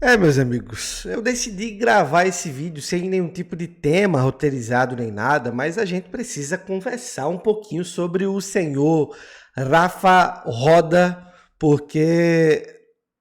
Meus amigos, eu decidi gravar esse vídeo sem nenhum tipo de tema roteirizado nem nada, mas a gente precisa conversar um pouquinho sobre o senhor Rafa Roda, porque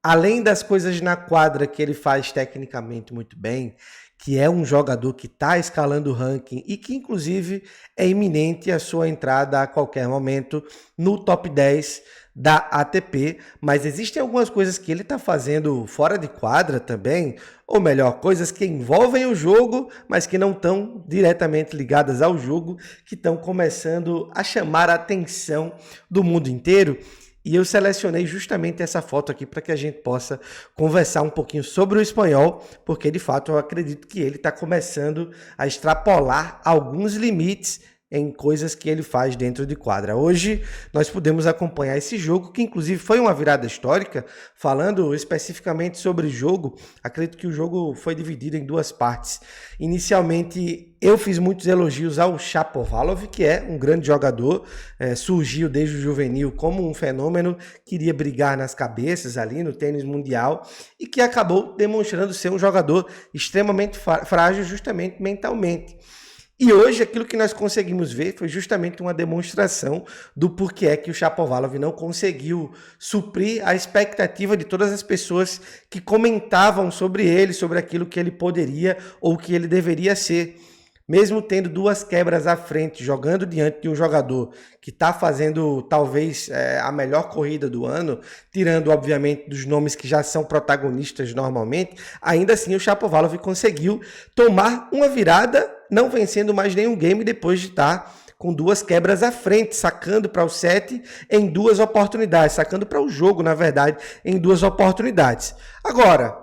além das coisas na quadra que ele faz tecnicamente muito bem, que é um jogador que está escalando o ranking e que inclusive é iminente a sua entrada a qualquer momento no top 10 da ATP, mas existem algumas coisas que ele está fazendo fora de quadra também, ou melhor, coisas que envolvem o jogo, mas que não estão diretamente ligadas ao jogo, que estão começando a chamar a atenção do mundo inteiro. E eu selecionei justamente essa foto aqui para que a gente possa conversar um pouquinho sobre o espanhol, porque de fato eu acredito que ele está começando a extrapolar alguns limites em coisas que ele faz dentro de quadra. Hoje nós pudemos acompanhar esse jogo, que inclusive foi uma virada histórica. Falando especificamente sobre o jogo, acredito que o jogo foi dividido em duas partes. Inicialmente, eu fiz muitos elogios ao Shapovalov, que é um grande jogador, surgiu desde o juvenil como um fenômeno, queria brigar nas cabeças ali no tênis mundial e que acabou demonstrando ser um jogador extremamente frágil justamente mentalmente. E hoje aquilo que nós conseguimos ver foi justamente uma demonstração do porquê é que o Shapovalov não conseguiu suprir a expectativa de todas as pessoas que comentavam sobre ele, sobre aquilo que ele poderia ou que ele deveria ser. Mesmo tendo duas quebras à frente, jogando diante de um jogador que está fazendo talvez a melhor corrida do ano, tirando obviamente dos nomes que já são protagonistas normalmente, ainda assim o Shapovalov conseguiu tomar uma virada, não vencendo mais nenhum game depois de estar com duas quebras à frente, sacando para o set em duas oportunidades, sacando para o jogo, na verdade, em duas oportunidades. Agora,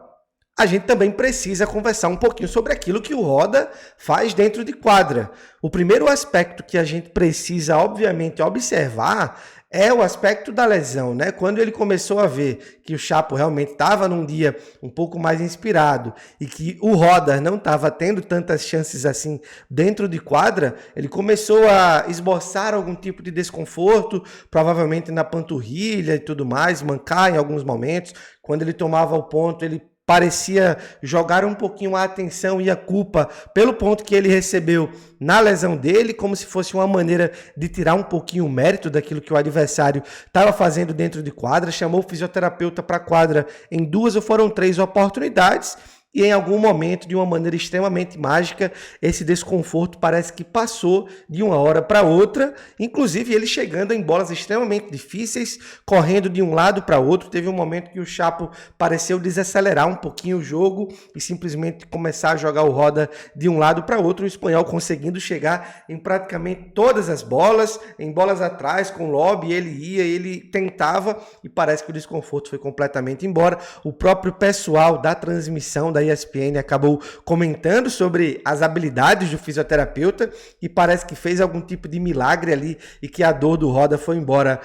a gente também precisa conversar um pouquinho sobre aquilo que o Roda faz dentro de quadra. O primeiro aspecto que a gente precisa, obviamente, observar é o aspecto da lesão, né? Quando ele começou a ver que o Chapo realmente estava num dia um pouco mais inspirado e que o Roda não estava tendo tantas chances assim dentro de quadra, ele começou a esboçar algum tipo de desconforto, provavelmente na panturrilha e tudo mais, mancar em alguns momentos. Quando ele tomava o ponto, ele parecia jogar um pouquinho a atenção e a culpa pelo ponto que ele recebeu na lesão dele, como se fosse uma maneira de tirar um pouquinho o mérito daquilo que o adversário estava fazendo dentro de quadra. Chamou o fisioterapeuta para a quadra em duas ou foram três oportunidades. E em algum momento, de uma maneira extremamente mágica, esse desconforto parece que passou de uma hora para outra, inclusive ele chegando em bolas extremamente difíceis, correndo de um lado para outro. Teve um momento que o Chapo pareceu desacelerar um pouquinho o jogo e simplesmente começar a jogar o Roda de um lado para outro, o espanhol conseguindo chegar em praticamente todas as bolas, em bolas atrás, com lobby, ele ia, ele tentava e parece que o desconforto foi completamente embora. O próprio pessoal da transmissão da ESPN acabou comentando sobre as habilidades do fisioterapeuta e parece que fez algum tipo de milagre ali e que a dor do Roda foi embora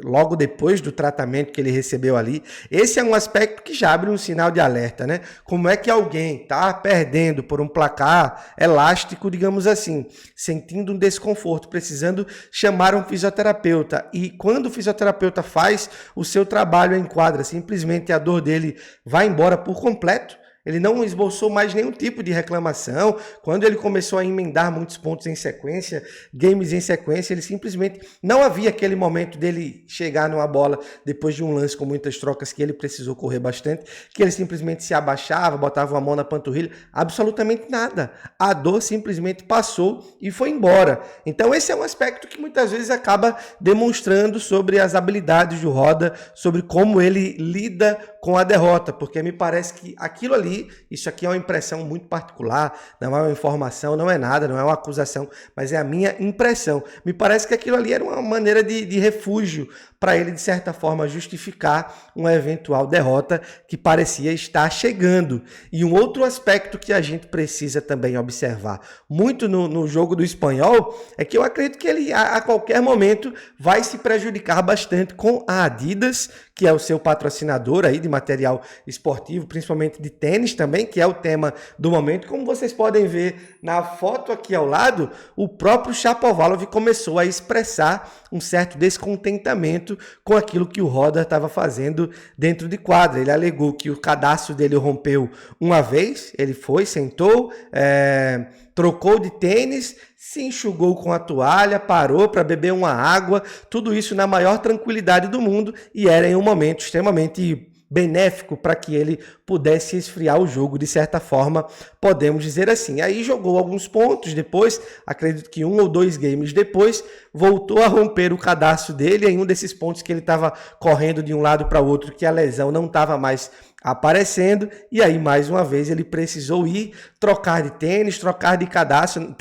logo depois do tratamento que ele recebeu ali. Esse é um aspecto que já abre um sinal de alerta, né? Como é que alguém está perdendo por um placar elástico, digamos assim, sentindo um desconforto, precisando chamar um fisioterapeuta, e quando o fisioterapeuta faz o seu trabalho em quadra, simplesmente a dor dele vai embora por completo. Ele não esboçou mais nenhum tipo de reclamação. Quando ele começou a emendar muitos pontos em sequência, games em sequência, ele simplesmente não havia aquele momento dele chegar numa bola depois de um lance com muitas trocas que ele precisou correr bastante, que ele simplesmente se abaixava, botava a mão na panturrilha, absolutamente nada. A dor simplesmente passou e foi embora. Então esse é um aspecto que muitas vezes acaba demonstrando sobre as habilidades do Roda, sobre como ele lida com a derrota, porque me parece que aquilo ali, isso aqui é uma impressão muito particular, não é uma informação, não é nada, não é uma acusação, mas é a minha impressão. Me parece que aquilo ali era uma maneira de refúgio para ele, de certa forma, justificar uma eventual derrota que parecia estar chegando. E um outro aspecto que a gente precisa também observar muito no jogo do espanhol é que eu acredito que ele a qualquer momento vai se prejudicar bastante com a Adidas, que é o seu patrocinador aí de material esportivo, principalmente de tênis também, que é o tema do momento. Como vocês podem ver na foto aqui ao lado, o próprio Shapovalov começou a expressar um certo descontentamento com aquilo que o Roda estava fazendo dentro de quadra. Ele alegou que o cadastro dele rompeu uma vez, ele foi, sentou, trocou de tênis, se enxugou com a toalha, parou para beber uma água, tudo isso na maior tranquilidade do mundo, e era em um momento extremamente benéfico para que ele pudesse esfriar o jogo, de certa forma, podemos dizer assim. Aí jogou alguns pontos depois, acredito que 1 ou 2 games depois, voltou a romper o cadastro dele em um desses pontos que ele estava correndo de um lado para o outro, que a lesão não estava mais aparecendo, e aí mais uma vez ele precisou ir trocar de tênis, trocar de cadastro,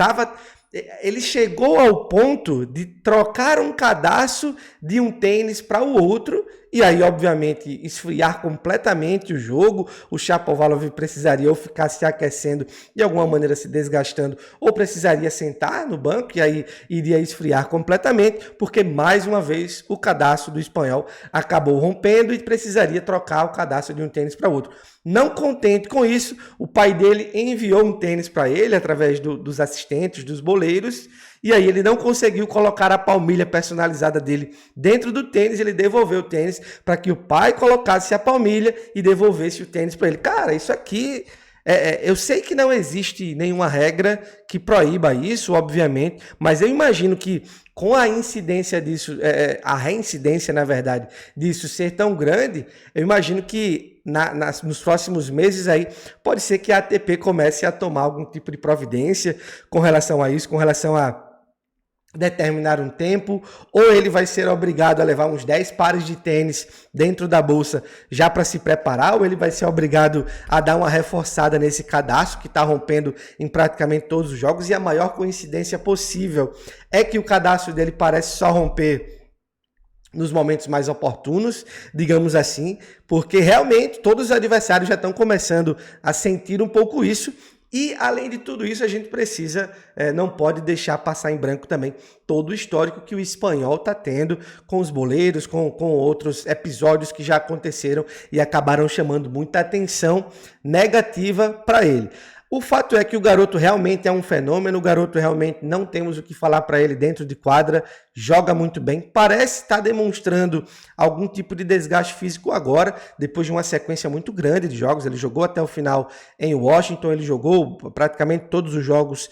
ele chegou ao ponto de trocar um cadastro de um tênis para o outro, e aí, obviamente, esfriar completamente o jogo. O Shapovalov precisaria ou ficar se aquecendo, de alguma maneira se desgastando, ou precisaria sentar no banco, e aí iria esfriar completamente, porque, mais uma vez, o cadastro do espanhol acabou rompendo e precisaria trocar o cadastro de um tênis para outro. Não contente com isso, o pai dele enviou um tênis para ele, através dos assistentes, dos boleiros, e aí ele não conseguiu colocar a palmilha personalizada dele dentro do tênis, ele devolveu o tênis para que o pai colocasse a palmilha e devolvesse o tênis para ele. Cara, isso aqui, eu sei que não existe nenhuma regra que proíba isso, obviamente, mas eu imagino que com a incidência disso, a reincidência, na verdade, disso ser tão grande, eu imagino que nos próximos meses aí, pode ser que a ATP comece a tomar algum tipo de providência com relação a isso, com relação a determinar um tempo, ou ele vai ser obrigado a levar uns 10 pares de tênis dentro da bolsa já para se preparar, ou ele vai ser obrigado a dar uma reforçada nesse cadastro que está rompendo em praticamente todos os jogos. E a maior coincidência possível é que o cadastro dele parece só romper nos momentos mais oportunos, digamos assim, porque realmente todos os adversários já estão começando a sentir um pouco isso. E, além de tudo isso, a gente precisa, não pode deixar passar em branco também todo o histórico que o espanhol está tendo com os boleiros, com outros episódios que já aconteceram e acabaram chamando muita atenção negativa para ele. O fato é que o garoto realmente é um fenômeno, o garoto realmente não temos o que falar para ele dentro de quadra, joga muito bem, parece estar demonstrando algum tipo de desgaste físico agora, depois de uma sequência muito grande de jogos. Ele jogou até o final em Washington, ele jogou praticamente todos os jogos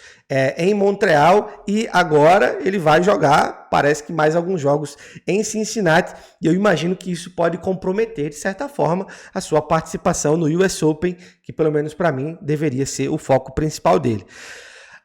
em Montreal, e agora ele vai jogar, parece que mais alguns jogos em Cincinnati, e eu imagino que isso pode comprometer, de certa forma, a sua participação no US Open, que pelo menos para mim deveria ser o foco principal dele.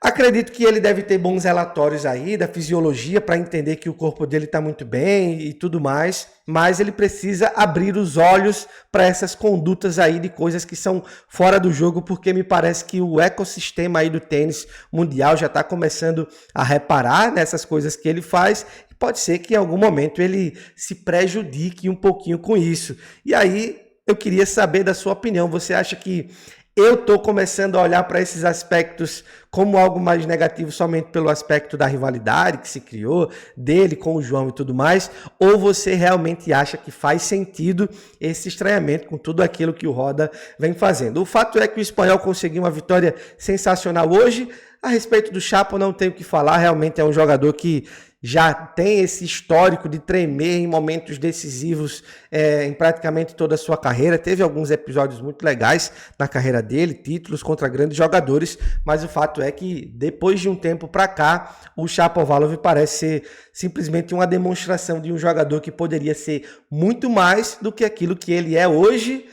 Acredito que ele deve ter bons relatórios aí da fisiologia para entender que o corpo dele está muito bem e tudo mais, mas ele precisa abrir os olhos para essas condutas aí de coisas que são fora do jogo, porque me parece que o ecossistema aí do tênis mundial já está começando a reparar nessas coisas que ele faz, e pode ser que em algum momento ele se prejudique um pouquinho com isso. E aí eu queria saber da sua opinião. Você acha que eu estou começando a olhar para esses aspectos como algo mais negativo somente pelo aspecto da rivalidade que se criou dele com o João e tudo mais? Ou você realmente acha que faz sentido esse estranhamento com tudo aquilo que o Roda vem fazendo? O fato é que o espanhol conseguiu uma vitória sensacional hoje. A respeito do Chapo, não tenho o que falar, realmente é um jogador que já tem esse histórico de tremer em momentos decisivos em praticamente toda a sua carreira. Teve alguns episódios muito legais na carreira dele, títulos contra grandes jogadores, mas o fato é que depois de um tempo para cá, o Shapovalov parece ser simplesmente uma demonstração de um jogador que poderia ser muito mais do que aquilo que ele é hoje.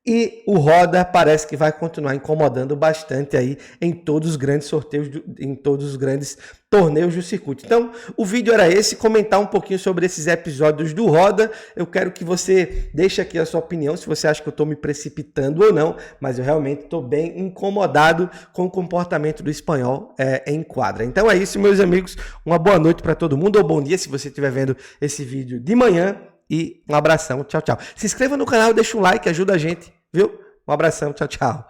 E o Roda parece que vai continuar incomodando bastante aí em todos os grandes sorteios, em todos os grandes torneios do circuito. Então, o vídeo era esse, comentar um pouquinho sobre esses episódios do Roda. Eu quero que você deixe aqui a sua opinião, se você acha que eu estou me precipitando ou não, mas eu realmente estou bem incomodado com o comportamento do espanhol em quadra. Então é isso, meus amigos. Uma boa noite para todo mundo, ou bom dia se você estiver vendo esse vídeo de manhã. E um abração, tchau, tchau. Se inscreva no canal, deixa um like, ajuda a gente, viu? Um abração, tchau, tchau.